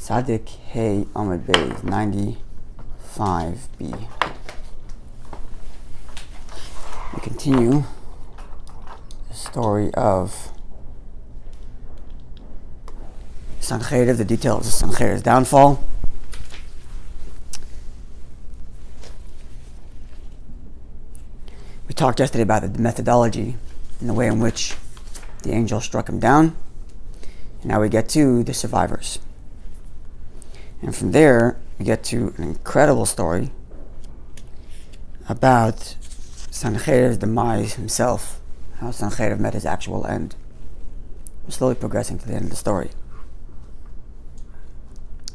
Tzadik Hey Amud Beis 95b. We continue the story of Sanhedrin, the details of Sanhedrin's downfall. We talked yesterday about the methodology and the way in which the angel struck him down. And now we get to the survivors. And from there, we get to an incredible story about Sanhedrin's demise himself, how Sanhedrin met his actual end. We're slowly progressing to the end of the story.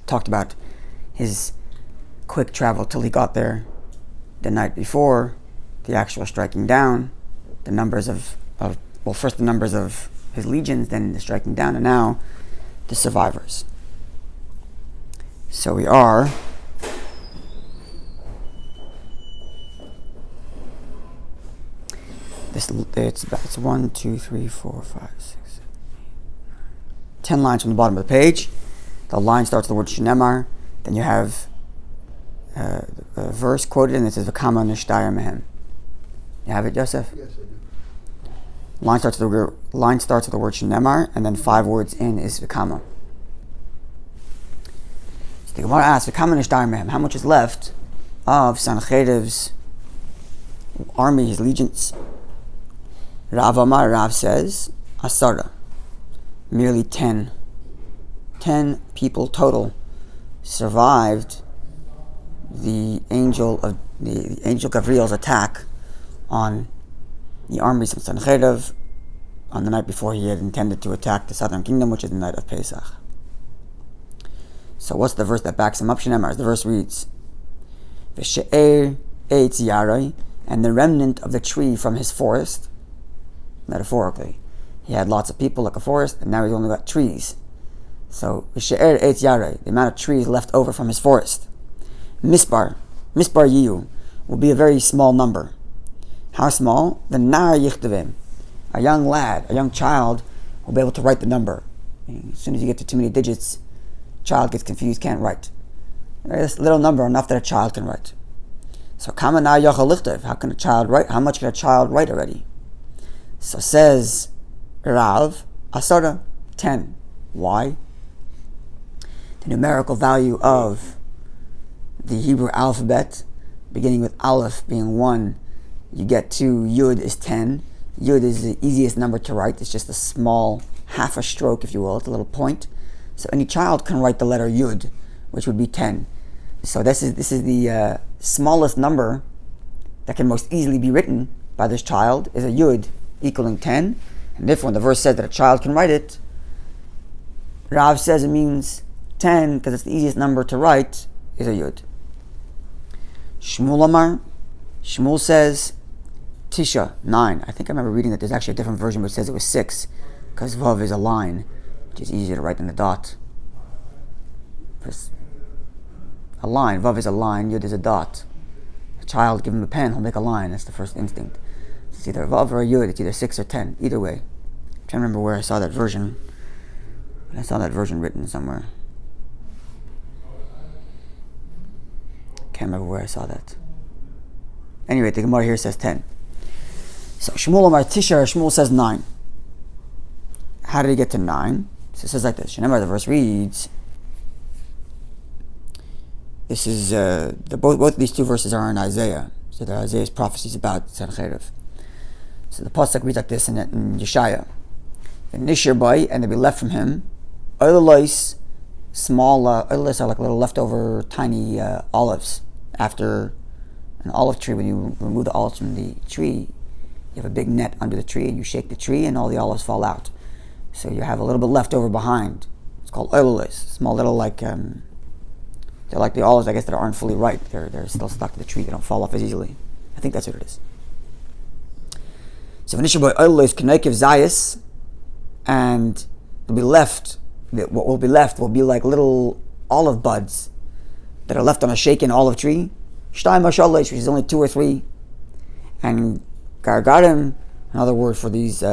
Talked about his quick travel till he got there the night before, the actual striking down, the numbers first the numbers of his legions, then the striking down, and now the survivors. So we are it's 1, 2, 3, 4, 5, 6, 7, 8, 9, 10 lines from the bottom of the page. The line starts with the word Shenemar, then you have a verse quoted, and it says V'kama nishtayar mehem. You have it, Yosef? Yes, I do. Line starts with the word Shenemar, and then 5 words in is V'kama. The Gemara asks, how much is left of Sanhedrin's army, his legions? Rav says, Asara, merely 10. 10 people total survived the angel Gabriel's attack on the armies of Sanhedrin on the night before he had intended to attack the southern kingdom, which is the night of Pesach. So what's the verse that backs him up? The verse reads, V'she'er eitz yarai, and the remnant of the tree from his forest, metaphorically. He had lots of people like a forest, and now he's only got trees. So, V'she'er eitz yarai, the amount of trees left over from his forest. Mispar yiyu, will be a very small number. How small? The nar yichtavim, a young lad, a young child, will be able to write the number. As soon as you get to too many digits, child gets confused, can't write. This little number enough that a child can write. So kama na yachal lichtav, how can a child write? How much can a child write already? So says Rav, Asara, 10. Why? The numerical value of the Hebrew alphabet, beginning with Aleph being 1, you get to Yud is 10. Yud is the easiest number to write. It's just a small, half a stroke, if you will. It's a little point. So any child can write the letter Yud, which would be 10. So this is the smallest number that can most easily be written by this child is a Yud equaling 10. And therefore, when the verse says that a child can write it, Rav says it means 10 because it's the easiest number to write is a Yud. Shmuel says Tisha, 9. I think I remember reading that there's actually a different version which says it was 6 because Vav is a line, which is easier to write than a dot. A line, Vav is a line, Yud is a dot. A child, give him a pen, he'll make a line. That's the first instinct. It's either a Vav or a Yud, it's either 6 or 10. Either way. I'm trying to remember where I saw that version. I saw that version written somewhere. Can't remember where I saw that. Anyway, the Gemara here says 10. So Shmuel Amar Tisha, Shmuel says 9. How did he get to 9? So it says like this. Remember, the verse reads. This is both of these two verses are in Isaiah. So they're Isaiah's prophecies about Sanhedrin. So the pasuk reads like this in Yeshaya. And Nishir Bay, and they'll be left from him. Oilolois, small oilolois are like little leftover tiny olives. After an olive tree, when you remove the olives from the tree, you have a big net under the tree, and you shake the tree, and all the olives fall out. So you have a little bit left over behind. It's called oilolois. Small little they're like the olives, I guess, that aren't fully ripe. They're still stuck to the tree. They don't fall off as easily. I think that's what it is. So V'nishar by oilolois k'neikiv zayis, and will be left. What will be left will be like little olive buds that are left on a shaken olive tree. Shtayim hashalosh, which is only 2 or 3, and gargarim, another word for these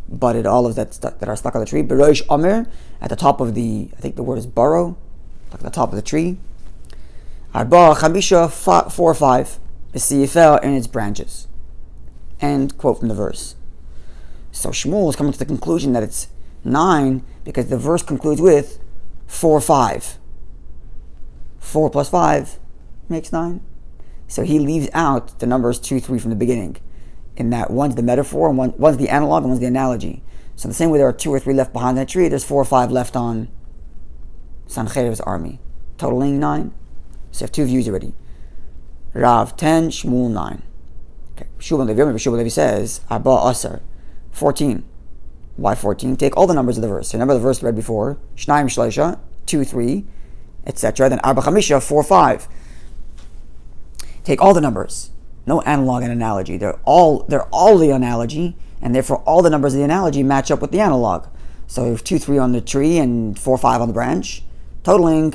budded olives that are stuck on the tree. Beroish Amir, at the top of the, I think the word is burrow, like the top of the tree. Arba Chamisha 4 or 5, B'siyifel in its branches. End quote from the verse. So Shmuel is coming to the conclusion that it's 9 because the verse concludes with 4 or 5. 4 plus 5 makes 9. So he leaves out the numbers 2, 3 from the beginning. In that one's the metaphor, and one's the analog, and one's the analogy. So the same way there are 2 or 3 left behind that tree, there's 4 or 5 left on Sanhedrin's army, totaling 9. So you have 2 views already. Rav 10, Shmuel 9. Okay. Shmuel Levi says, Arba Asar 14. Why 14? Take all the numbers of the verse. So remember the verse we read before, Shnaim Shleisha, 2, 3, etc. Then Arba Chamisha 4, 5. Take all the numbers. No analog and analogy. They're all the analogy, and therefore all the numbers of the analogy match up with the analog. So you have 2, 3 on the tree and 4, 5 on the branch, totaling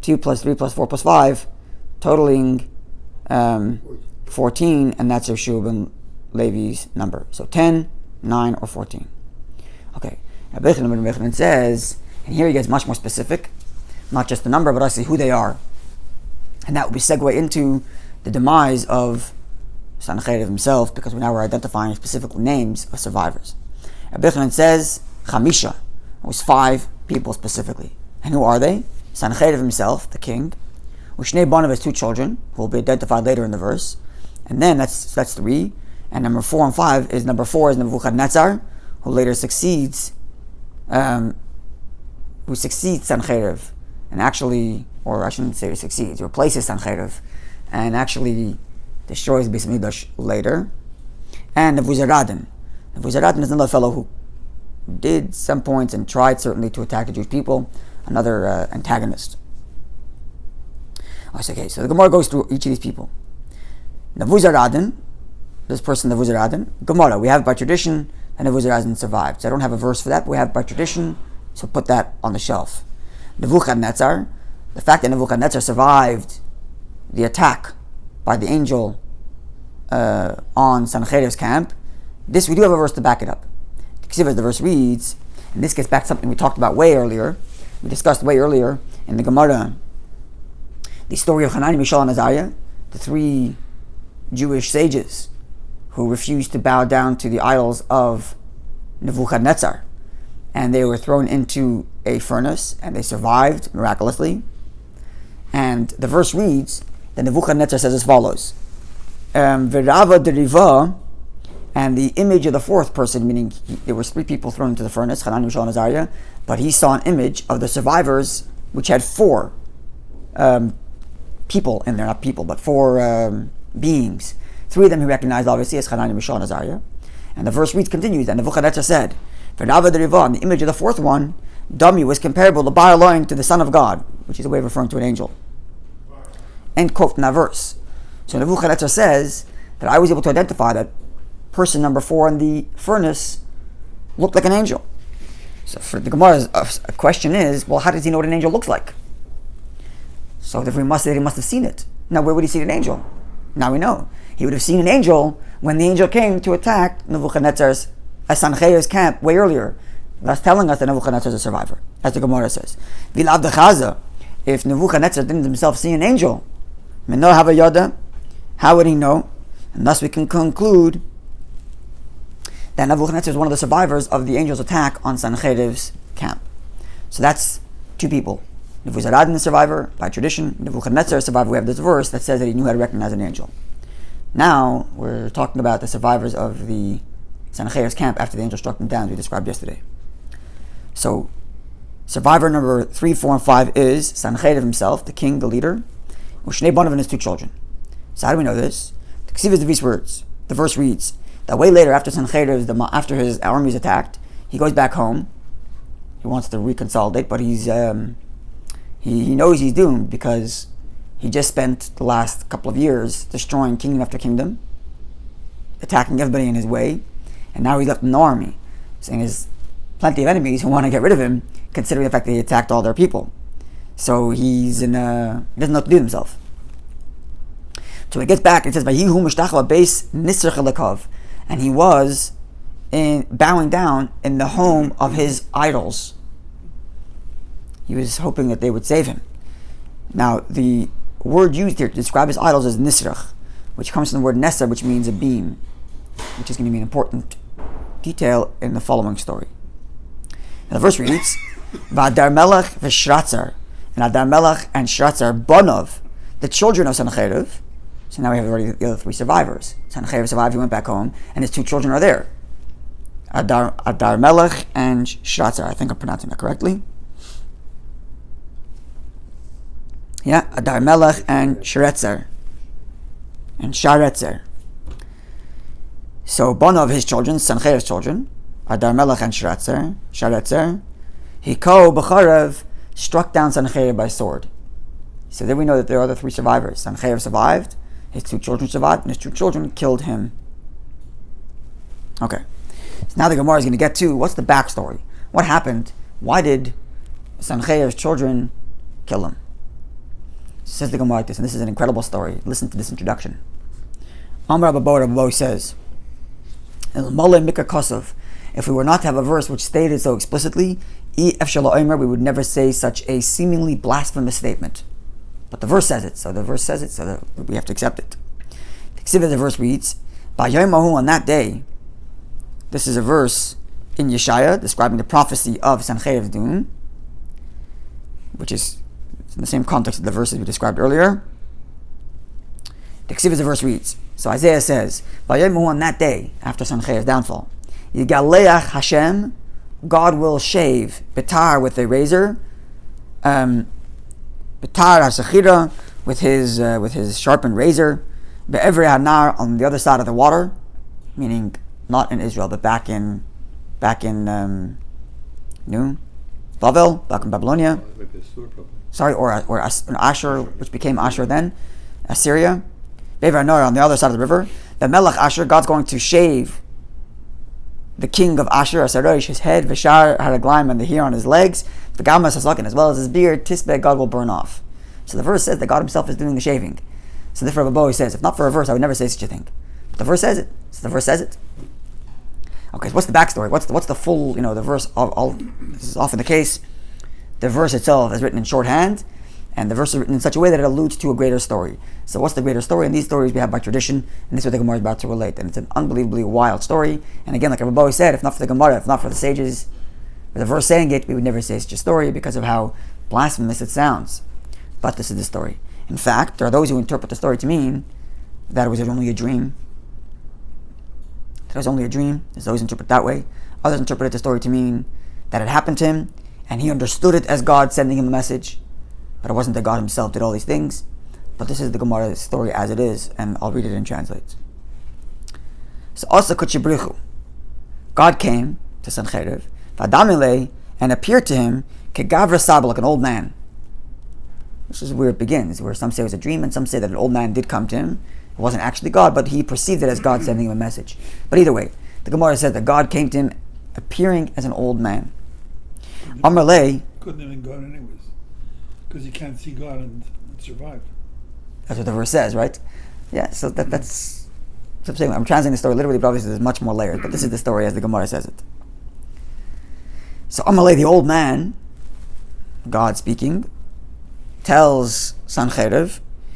2 plus 3 plus 4 plus 5, totaling 14, and that's Yeshua ben Levi's number. So 10, 9, or 14. Okay. Rabbi Yochanan says, and here he gets much more specific, not just the number, but actually who they are. And that would be segue into the demise of Sanhedrin himself, because now we're identifying specific names of survivors. Rabbi Yochanan says, Chamisha, it was 5 people specifically. And who are they? Sanhedrin himself, the king, Ushnei Ban of his 2 children, who will be identified later in the verse. And then that's 3. And number 4 and 5 is Nebuchadnezzar, who later succeeds Sanhedrin, and actually, or I shouldn't say succeeds, replaces Sanhedrin, and actually destroys Beis Mikdash later. And Nebuzaradan. Nebuzaradan is another fellow who did some points and tried certainly to attack the Jewish people, another antagonist. Okay, so the Gemara goes through each of these people. Nebuzaradan, this person Nebuzaradan, Gemara, we have by tradition that Nebuzaradan survived. So I don't have a verse for that, but we have by tradition, so put that on the shelf. Nebuchadnezzar, the fact that Nebuchadnezzar survived the attack by the angel on Sanhedrin's camp, this we do have a verse to back it up. The verse reads, and this gets back to something we talked about we discussed way earlier in the Gemara, the story of Hanani, Mishael, and Azariah, the 3 Jewish sages who refused to bow down to the idols of Nebuchadnezzar, and they were thrown into a furnace, and they survived miraculously. And the verse reads that Nebuchadnezzar says as follows: V'rava deriva, and the image of the 4th person, meaning there was 3 people thrown into the furnace, Hanani, Mishael, and Azariah, but he saw an image of the survivors, which had 4 people in there, not people, but 4 beings. 3 of them he recognized obviously as Hanani, Mishael, and Azariah. And the verse continues, and Nebuchadnezzar said, V'rava deriva, and the image of the 4th one, Dami, was comparable to Bar Elohim, to the Son of God, which is a way of referring to an angel. End quote from that verse. So Nebuchadnezzar says that I was able to identify that person number 4 in the furnace looked like an angel. So for the Gemara's question is, well, how does he know what an angel looks like? So if we must say that he must have seen it. Now, where would he see an angel? Now we know. He would have seen an angel when the angel came to attack Nebuchadnezzar's Sanhedrin's camp way earlier. That's telling us that Nebuchadnezzar is a survivor, as the Gemara says. Vilav dechaza, if Nebuchadnezzar didn't himself see an angel, menor hava yada, how would he know? And thus we can conclude that Nebuchadnezzar is one of the survivors of the angel's attack on Sanhedrin's camp. So that's 2 people. Nebuzaradan, the survivor, by tradition. Nebuchadnezzar, a survivor. We have this verse that says that he knew how to recognize an angel. Now, we're talking about the survivors of the Sanhedrin's camp after the angel struck them down, as we described yesterday. So, survivor number 3, 4, and 5 is Sanhedrin himself, the king, the leader, Ushnei Banav and his 2 children. So how do we know this? The verse reads that way later, after after his army is attacked, he goes back home. He wants to reconsolidate, but he knows he's doomed because he just spent the last couple of years destroying kingdom after kingdom, attacking everybody in his way, and now he's left in the army, saying there's plenty of enemies who want to get rid of him, considering the fact that he attacked all their people. So he doesn't know what to do with himself. So he gets back, it says, "Vayihu mishtachla beis nisr chelekov," and he was bowing down in the home of his idols. He was hoping that they would save him. Now, the word used here to describe his idols is nisrach, which comes from the word neser, which means a beam, which is going to be an important detail in the following story. Now, the verse reads, V'adar melech v'shratzar, and Adar melech and Shratzar, Bonov, the children of Sanhedrin. So now we have already the other three survivors. Sanhedrin survived, he went back home, and his two children are there. Adar melech and Shratzar. I think I'm pronouncing that correctly. Yeah, Adar melech and Sharetzer. And Sharetzer. So Bonov, his children, Sanhedrin's children, Adar melech and Sharetzer, Hiko b'charev, struck down Sanhedrin by sword. So then we know that there are other three survivors. Sanhedrin survived, his two children survived, and his two children killed him. Okay. So now the Gemara is going to get to, what's the backstory? What happened? Why did Sanhedrin's children kill him? Says the Gemara like this, and this is an incredible story. Listen to this introduction. Amar Rabbi says, El Mole Mika Kosov, if we were not to have a verse which stated so explicitly, we would never say such a seemingly blasphemous statement. But the verse says it, so we have to accept it. The verse reads, on that day, this is a verse in Yeshaya describing the prophecy of Sanhedrin's doom, which is in the same context of the verses we described earlier. The verse reads, so Isaiah says, on that day, after Sanhedrin's downfall, Yigaleach Hashem, God will shave Betar with a razor, Betar HaSachira with his sharpened razor, Be'evri Hanar on the other side of the water, meaning not in Israel, but back in Bavel, back in Babylonia. Sorry, or Ashur, which became Ashur then, Assyria. Be'evri Hanar on the other side of the river. The Melech Ashur, God's going to shave the king of Ashur, Asarosh, his head, Vishar Haraglaim, and the hair on his legs, the Gamas Hasakin, as well as his beard, Tisbe, God will burn off. So the verse says that God himself is doing the shaving. So the Rabbi says, if not for a verse, I would never say such a thing. But the verse says it. So the verse says it. Okay, so what's the backstory? What's the full, the verse, this is often the case. The verse itself is written in shorthand, and the verse is written in such a way that it alludes to a greater story. So what's the greater story? And these stories we have by tradition, and this is what the Gemara is about to relate. And it's an unbelievably wild story. And again, like Rabbi said, if not for the Gemara, if not for the sages, with the verse saying it, we would never say such a story because of how blasphemous it sounds. But this is the story. In fact, there are those who interpret the story to mean that it was only a dream. That it was only a dream. There's those who interpret that way. Others interpret the story to mean that it happened to him, and he understood it as God sending him a message. But it wasn't that God himself did all these things. But this is the Gemara story as it is, and I'll read it and translate. So also Kuchibrichu. God came to Sanhedrin, Vadamile, and appeared to him, Kegavra Saba, like an old man. This is where it begins, where some say it was a dream, and some say that an old man did come to him. It wasn't actually God, but he perceived it as God sending him a message. But either way, the Gemara said that God came to him appearing as an old man. Amalei couldn't have been God anyways, because you can't see God and survive. That's what the verse says, right? Yeah, so that's what I'm saying. I'm translating the story literally, but obviously there's much more layers. But this is the story as the Gemara says it. So Amalei, the old man, God speaking, tells Sanhedrin,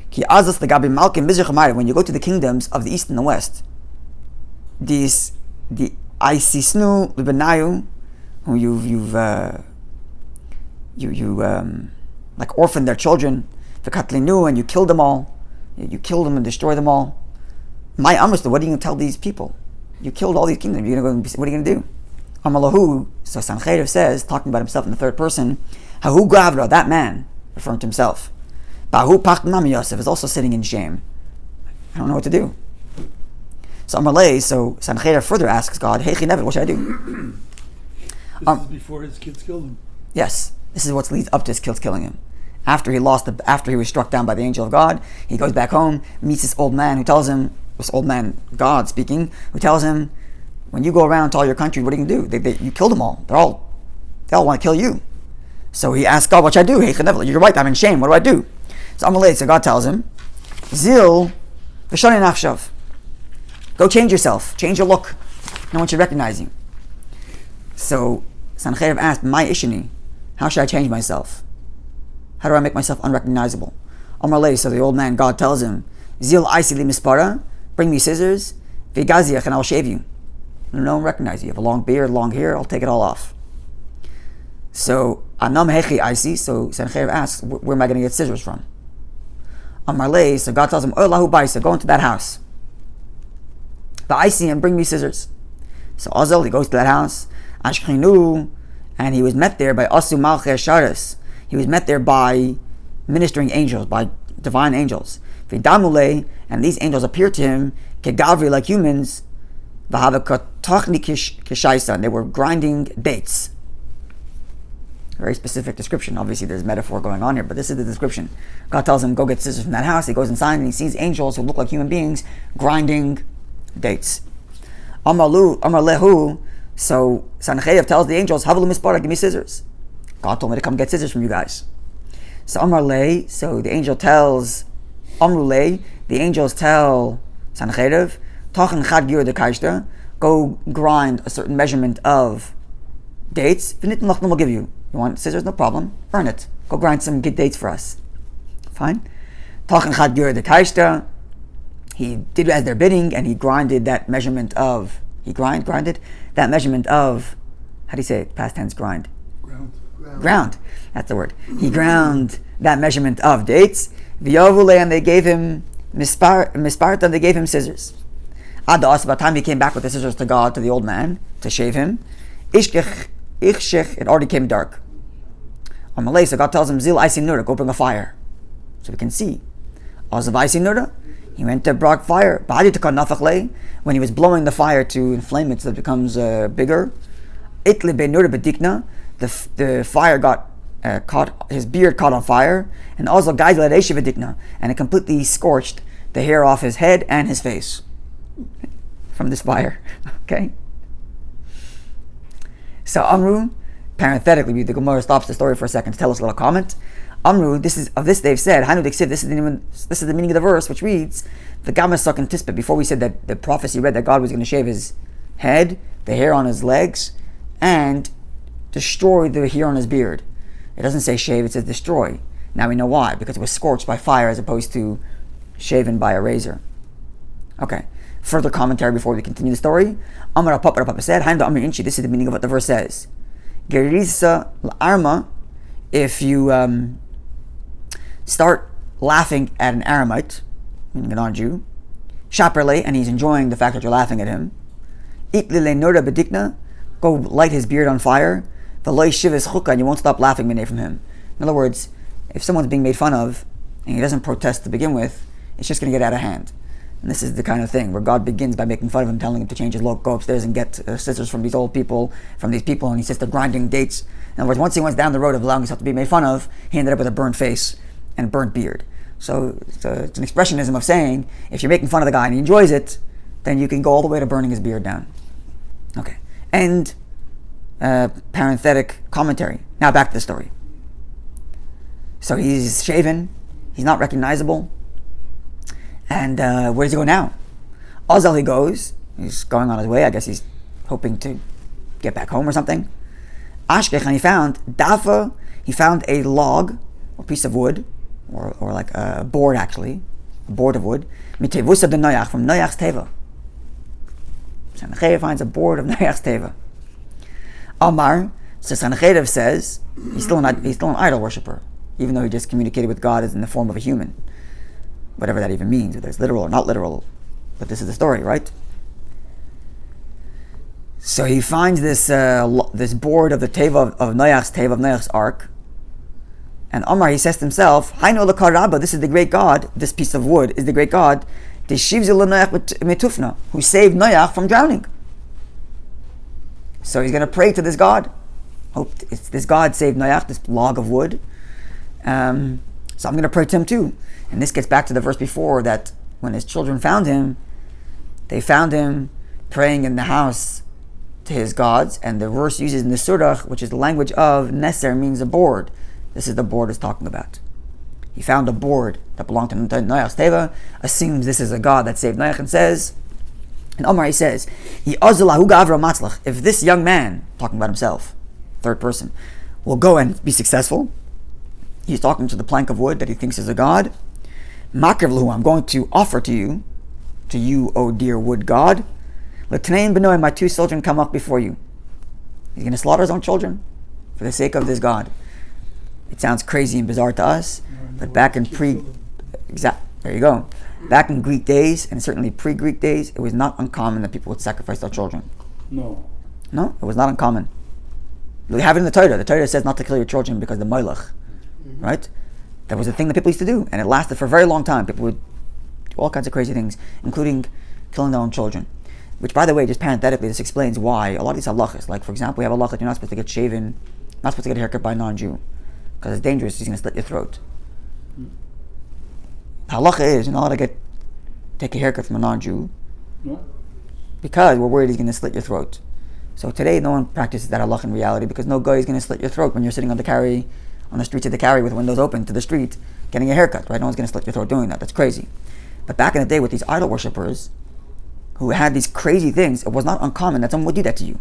Ki azas the gabi malkim bizrich, when you go to the kingdoms of the east and the west, the Aisisnu Libenayu, who you've like orphaned their children, the Katlinu, and you killed them all. You killed them and destroyed them all. My Amrista, what are you going to tell these people? You killed all these kingdoms. You're going to go. What are you going to do? Amalahu. So Sanhedrin says, talking about himself in the third person, Hahu Gavra, that man, referring to himself. Bahu Pachnam Yosef is also sitting in shame. I don't know what to do. So Amalei, so Sanhedrin further asks God, Hey Chinevet, what should I do? This is before his kids killed him. Yes, this is what leads up to his kids killing him. After he was struck down by the angel of God, he goes back home, meets this old man who tells him, this old man, God speaking, who tells him, when you go around to all your country, what are you going to do? You killed them all. They all want to kill you. So he asks God, what should I do? Hey, you're right, I'm in shame. What do I do? So Amalei, so God tells him, Zil v'shani nachshav. Go change yourself. Change your look. No one should recognize you. So Sanhedrin asked, my ishini, how should I change myself? How do I make myself unrecognizable? Amar lei, so the old man, God tells him, Zil aisi li mispara, bring me scissors, v'gaziach, and I'll shave you. No one recognizes you. You have a long beard, long hair, I'll take it all off. So, anam hechi aisi, so Sanhedrin asks, where am I going to get scissors from? Amar lei, so God tells him, Lahu baisa, go into that house. V'aisi, and bring me scissors. So Azal, he goes to that house, Ashchinu, and he was met there by Asu Malchei Sharis. He was met there by ministering angels, by divine angels. V'damule, and these angels appeared to him, Kegavri, like humans, V'havakatachni kishaisan, they were grinding dates. Very specific description. Obviously, there's metaphor going on here, but this is the description. God tells him, go get scissors from that house. He goes inside and he sees angels who look like human beings grinding dates. Amar lehu, so Sanhedrin tells the angels, Havalu mispara, give me scissors. God told me to come get scissors from you guys. So Amar le, so the angel tells, Amru le, the angels tell Sanhedrin, Tachan chad gir de kaishta, go grind a certain measurement of dates. V'nit malachnu will give you. You want scissors? No problem. Earn it. Go grind some good dates for us. Fine. Tachan chad gir de kaishta. He did as their bidding, and he grinded that measurement of. He grinded that measurement of. How do you say it? Past tense. Grind. Ground. That's the word. He ground that measurement of dates. V'yavule, and they gave him misparta. They gave him scissors. Adas, by the time he came back with the scissors to God, to the old man, to shave him, Ishkech, it already came dark. Amalei, so God tells him, Zil Aisi Nura, go bring a fire. So we can see. Azav Aisi Nura, he went to brought fire. When he was blowing the fire to inflame it so that it becomes bigger, Itli be Nura bedikna, the fire got caught, his beard caught on fire, and also Gaidla Reishi bedikna, and it completely scorched the hair off his head and his face from this fire. Okay? So Amru, parenthetically, the Gemara stops the story for a second to tell us a little comment. Amru, this is of this they've said, Hanu Diksiv, this is the meaning of the verse, which reads, the Gamasuk and Tispet, before we said that the prophecy read that God was going to shave his head, the hair on his legs, and destroy the hair on his beard. It doesn't say shave, it says destroy. Now we know why, because it was scorched by fire as opposed to shaven by a razor. Okay. Further commentary before we continue the story. Amar Papa said, this is the meaning of what the verse says. Gerisa l'arma, if you start laughing at an Aramite, meaning a non-Jew, Shaperle, and he's enjoying the fact that you're laughing at him, Itlile Nora Bedikna, go light his beard on fire, Veloy Shivis Chukka, and you won't stop laughing minay from him. In other words, if someone's being made fun of, and he doesn't protest to begin with, it's just going to get out of hand. And this is the kind of thing where God begins by making fun of him, telling him to change his look, go upstairs and get scissors from these people, and he says they're grinding dates. In other words, once he went down the road of allowing himself to be made fun of, he ended up with a burnt face and burnt beard. So it's an expressionism of saying, if you're making fun of the guy and he enjoys it, then you can go all the way to burning his beard down. Okay. And parenthetic commentary. Now back to the story. So he's shaven, he's not recognizable. And where does he go now? Azal he goes. He's going on his way. I guess he's hoping to get back home or something. Ashkech, and he found Dafa. He found a log, or piece of wood, or like a board actually, a board of wood. Mitevusa de Noach, from Noach's teva. Sanhedrin finds a board of Noach's teva. Amar, so Sanhedrin says he's still an idol worshiper, even though he just communicated with God as in the form of a human. Whatever that even means, whether it's literal or not literal. But this is the story, right? So he finds this board of the teva of Noach's ark. And Omar, he says to himself, Haino l'karabba, this is the great God, this piece of wood is the great God, who saved Noach from drowning. So he's going to pray to this God. Hope this God saved Noach, this log of wood. So I'm going to pray to him too. And this gets back to the verse before, that when his children found him, they found him praying in the house to his gods. And the verse uses Nesurach, which is the language of Neser, means a board. This is the board it's talking about. He found a board that belonged to Noach's teva, assumes this is a God that saved Noach, and says, and Omar, he says, if this young man, talking about himself, third person, will go and be successful, He's talking to the plank of wood that he thinks is a god. Makriv lahu, I'm going to offer to you, O dear wood god. L'tnein b'noi, my 2 children come up before you. He's going to slaughter his own children for the sake of this god. It sounds crazy and bizarre to us, but back in there you go. Back in Greek days, and certainly pre-Greek days, it was not uncommon that people would sacrifice their children. No. No, it was not uncommon. We have it in the Torah. The Torah says not to kill your children because the moilach, right? That was a thing that people used to do, and it lasted for a very long time. People would do all kinds of crazy things, including killing their own children. Which, by the way, just parenthetically, this explains why a lot of these halachas, like for example, we have a halach that you're not supposed to get shaven, not supposed to get a haircut by a non-Jew, because it's dangerous. He's going to slit your throat. The halacha is you're not allowed to take a haircut from a non-Jew, because we're worried he's going to slit your throat. So today, no one practices that halach in reality, because no guy is going to slit your throat when you're sitting on the streets of the carry with windows open to the street, getting a haircut, right? No one's going to slit your throat doing that. That's crazy. But back in the day with these idol worshippers, who had these crazy things, it was not uncommon that someone would do that to you,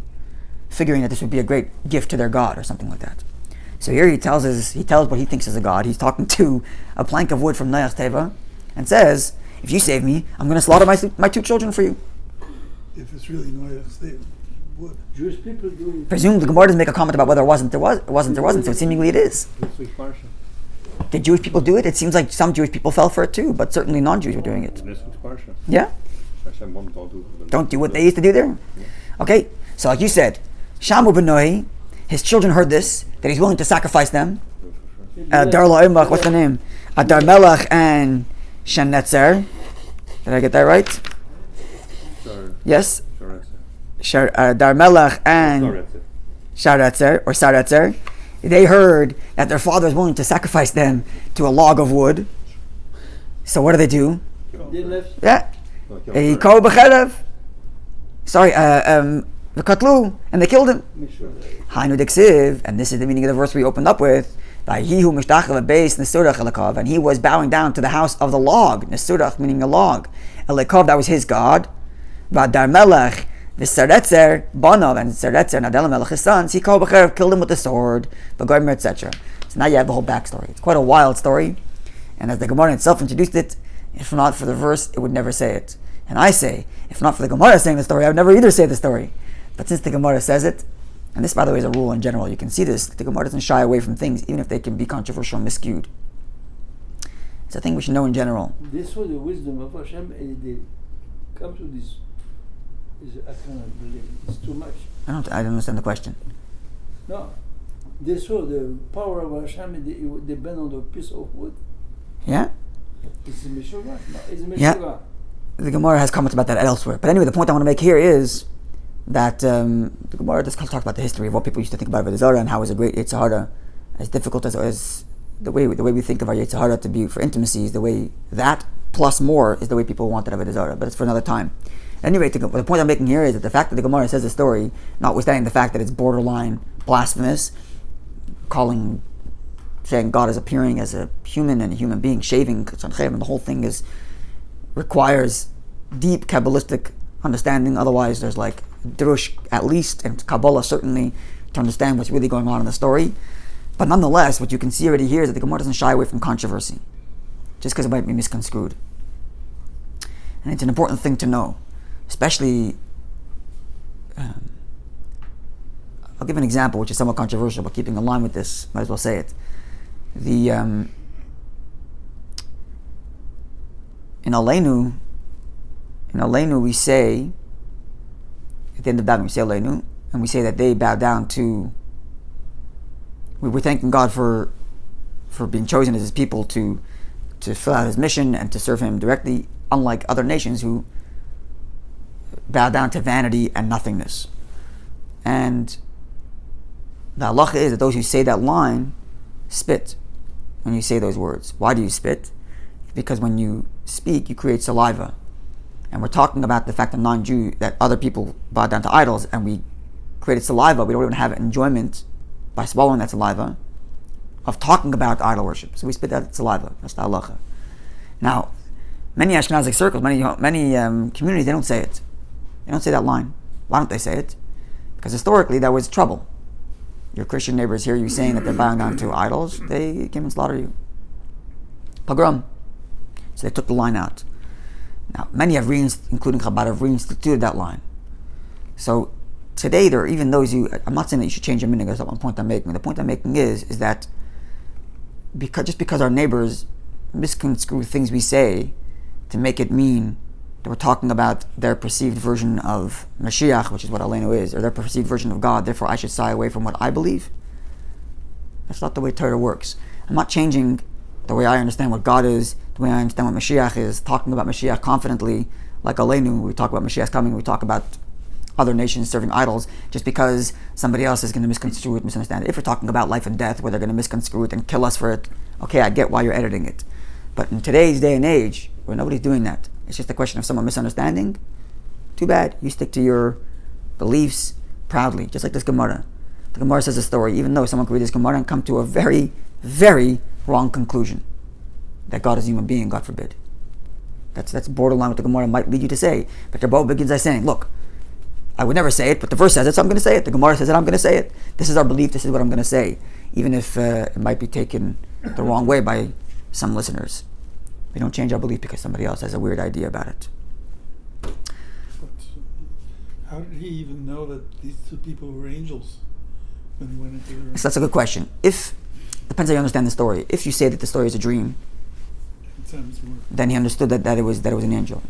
figuring that this would be a great gift to their god or something like that. So here he tells what he thinks is a god. He's talking to a plank of wood from Noach's Teva, and says, if you save me, I'm going to slaughter my 2 children for you. If it's really Noach's Teva, wood. Jewish people do. Presumably, the Gemara doesn't make a comment about whether there wasn't. So seemingly it is. Did Jewish people do it? It seems like some Jewish people fell for it too, but certainly non-Jews were doing it. Yeah? Don't do what they used to do there? Okay, so like you said, Shamu B'noi, his children heard this, that he's willing to sacrifice them. Darla Imach, what's the name? Adar Melech and Shenetzer. Did I get that right? Yes? Dar Melech and Sharetzer, or Saretzer. They heard that their father is willing to sacrifice them to a log of wood. So what do? Yeah. Sorry, the Katlu, and they killed him. Hainu Diksiv, and this is the meaning of the verse we opened up with. And he was bowing down to the house of the log, Nesurach, meaning a log. Elekov, that was his god. Vadar Melech, the Saretzer, Banov, and Saretzer, Nadel Melech, his sons, he killed him with the sword, the Gomer, etc. So now you have the whole backstory. It's quite a wild story, and as the Gemara itself introduced it, if not for the verse, it would never say it. And I say, if not for the Gemara saying the story, I would never either say the story. But since the Gemara says it, and this, by the way, is a rule in general, you can see this, the Gemara doesn't shy away from things, even if they can be controversial and miscued. It's a thing we should know in general. This was the wisdom of Hashem, and they come to this. I cannot believe it. It's too much. I don't understand the question. No. They saw the power of Hashem, and they bend on the piece of wood. Yeah? It's a Meshugah. No, it's a Meshugah. Yeah. The Gemara has comments about that elsewhere. But anyway, the point I want to make here is that the Gemara does talk about the history of what people used to think about Avodah Zarah and how it was a great Yetzer Hara, as difficult as the way we think of our Yetzer Hara to be for intimacy is the way that plus more is the way people wanted Avodah Zarah, but it's for another time. Anyway, the point I'm making here is that the fact that the Gemara says the story, notwithstanding the fact that it's borderline blasphemous, saying God is appearing as a human and a human being, shaving, and the whole thing requires deep Kabbalistic understanding. Otherwise, there's like Drush at least, and Kabbalah certainly, to understand what's really going on in the story. But nonetheless, what you can see already here is that the Gemara doesn't shy away from controversy, just because it might be misconstrued. And it's an important thing to know, especially. I'll give an example which is somewhat controversial, but keeping in line with this, might as well say it. In Aleinu, we say, at the end of that, we say Aleinu, and we say that they bow down to. We're thanking God for being chosen as His people to fill out His mission and to serve Him directly, unlike other nations who bow down to vanity and nothingness. And the halacha is that those who say that line spit when you say those words. Why do you spit? Because when you speak, you create saliva. And we're talking about the fact that other people bow down to idols, and we created saliva. We don't even have enjoyment by swallowing that saliva of talking about idol worship. So we spit that saliva. That's the halacha. Now, many Ashkenazic circles, many communities, they don't say it. They don't say that line. Why don't they say it? Because historically, that was trouble. your Christian neighbors hear you saying that they're bowing down to idols, they came and slaughter you. Pogrom. So they took the line out. Now, many have including Chabad, have reinstituted that line. So today, there are even those who, I'm not saying that you should change your meaning, that's not one point I'm making. The point I'm making is that just because our neighbors misconstrue things we say to make it mean that we're talking about their perceived version of Mashiach, which is what Aleinu is, or their perceived version of God, therefore I should shy away from what I believe. That's not the way Torah works. I'm not changing the way I understand what God is, the way I understand what Mashiach is, talking about Mashiach confidently, like Aleinu, we talk about Mashiach's coming, we talk about other nations serving idols, just because somebody else is going to misconstrue it, misunderstand it. If we're talking about life and death, where they're going to misconstrue it and kill us for it, okay, I get why you're editing it. But in today's day and age, where nobody's doing that, it's just a question of someone misunderstanding, too bad. You stick to your beliefs proudly, just like this Gemara. The Gemara says a story, even though someone could read this Gemara and come to a very, very wrong conclusion, that God is a human being, God forbid. That's borderline what the Gemara might lead you to say. But Rabbi begins by saying, look, I would never say it, but the verse says it, so I'm going to say it. The Gemara says it, I'm going to say it. This is our belief, this is what I'm going to say, even if it might be taken the wrong way by some listeners. We don't change our belief because somebody else has a weird idea about it. But how did he even know that these two people were angels when he went into their... So that's a good question. Depends how you understand the story. If you say that the story is a dream, then he understood that it was an angel.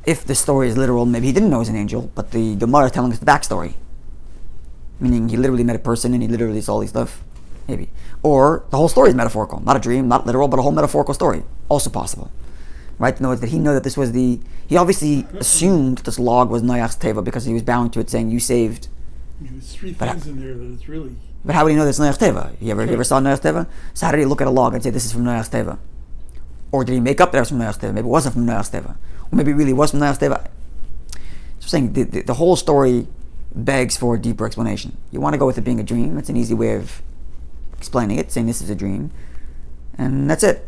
If the story is literal, maybe he didn't know it was an angel, but the Gemara is telling us the backstory. Meaning he literally met a person and he literally saw all these stuff. Maybe. Or the whole story is metaphorical. Not a dream, not literal, but a whole metaphorical story. Also possible. Right? Did he know that this was he obviously assumed this log was Noach's Teva because he was bound to it saying, you saved. There's three things in there that it's really... But how would he know that's Noach's Teva? You ever saw Noach's Teva? So how did he look at a log and say, this is from Noach's Teva? Or did he make up that it was from Noach's Teva? Maybe it wasn't from Noach's Teva. Or maybe it really was from Noach's Teva. So I'm saying the whole story begs for a deeper explanation. You want to go with it being a dream, it's an easy way of explaining it, saying this is a dream, and that's it.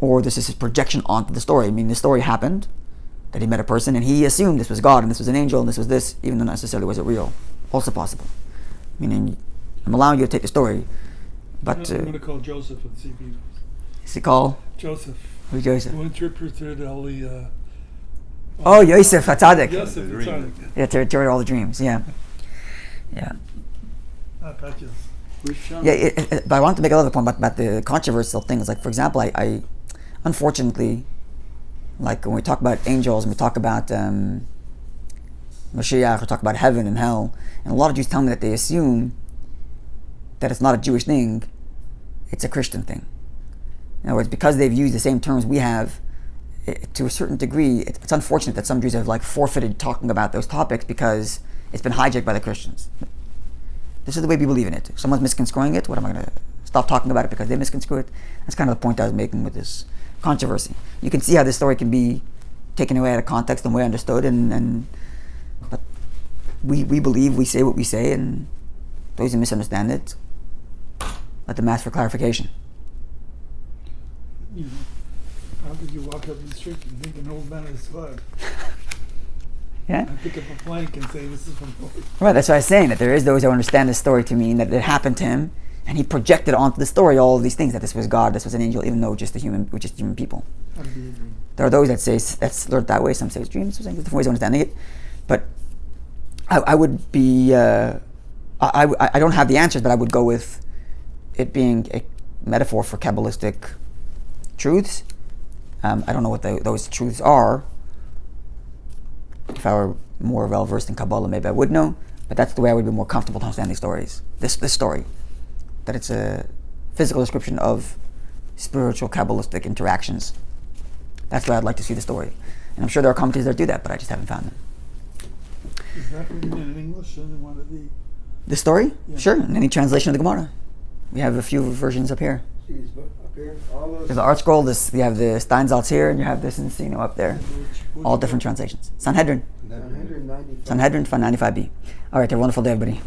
Or this is his projection onto the story. I mean, the story happened, that he met a person, and he assumed this was God, and this was an angel, and this was this, even though not necessarily was it real. Also possible. Meaning, I'm allowing you to take the story, but... I'm going to call Joseph and see if he... Is he called? Joseph. Who's Joseph? Who interpreted all the... Yosef HaTzadik. Yosef HaTzadik. Yeah, to interpret all the dreams, yeah. Yeah. Patches. Yeah, but I wanted to make another point about the controversial things. Like, for example, I unfortunately, like when we talk about angels and we talk about Mashiach, we talk about heaven and hell, and a lot of Jews tell me that they assume that it's not a Jewish thing, it's a Christian thing. In other words, because they've used the same terms we have, to a certain degree, it's unfortunate that some Jews have forfeited talking about those topics because it's been hijacked by the Christians. This is the way we believe in it. If someone's misconstruing it, what am I going to stop talking about it because they misconstrue it? That's kind of the point I was making with this controversy. You can see how this story can be taken away out of context and way understood, but we believe, we say what we say, and those who misunderstand it, let them ask for clarification. You know, how could you walk up the street and think an old man is God? Yeah. I pick up a plank and say, this is from Lord. Right, that's what I was saying, that there is those who understand this story to mean that it happened to him, and he projected onto the story all of these things, that this was God, this was an angel, even though we're just human people. How to be a dream. There are those that say that's learned that way, some say it's dreams, some say there's different ways of understanding it. But I would be, I don't have the answers, but I would go with it being a metaphor for Kabbalistic truths. I don't know what those truths are. If I were more well versed in Kabbalah, maybe I would know. But that's the way I would be more comfortable to understand these stories. This story, that it's a physical description of spiritual Kabbalistic interactions. That's the way I'd like to see the story. And I'm sure there are commentators that do that, but I just haven't found them. Is that written in English in one of the... The story? Yeah. Sure, in any translation of the Gemara. We have a few versions up here. There's the Art Scroll, you have the Steinsaltz here, and you have this in Sino up there. All different translations. Sanhedrin. Sanhedrin 95b. All right, have a wonderful day, everybody.